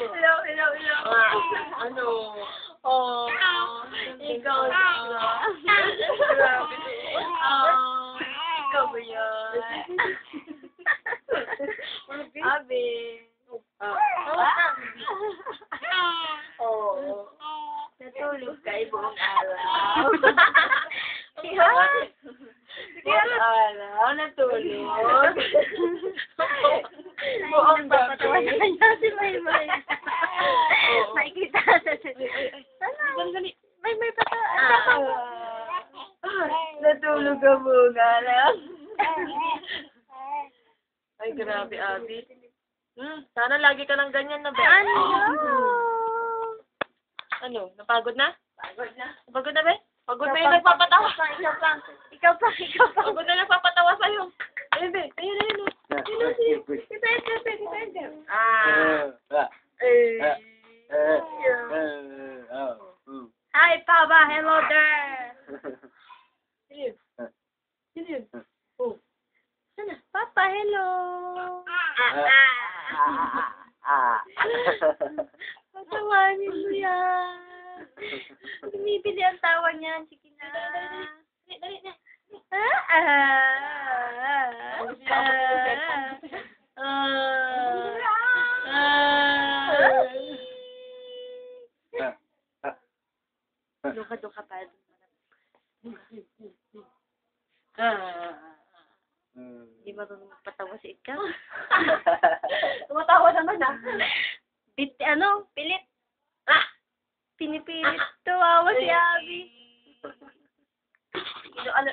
Hello, hello, hello. Ano? Oh. Ikaw na. Grabe. Ikaw ba yan? Abi. Oo. Natulog ka buong araw. Buong araw, natulog. Buong Napapatawa gabi. sa kanya si Maymay. Makikita sa Dali. Maymay patawa. Natulog ka buong araw. Ay, grabe, Abi. Sana lagi ka lang ganyan na, Beth. Ano? Ano? Napagod na? Pagod na. Napagod na, Beth? Pagod na yung nagpapatawa. Ikaw pa. Pagod na nagpapatawa sa'yo. Ayun, Beth. Ayun, ayun. Hi, Papa. Hello there. Ayun. Sino yun? Oh. Sana? Papa, hello. Patawanin mo yan. Bumibili ang tawa niyan. Sige na. Dali na. Duka pa. Di ba magpatawa si Ika? Tumatawa naman Pilit. Pinipilit. Tuwawa si Abby. Ano?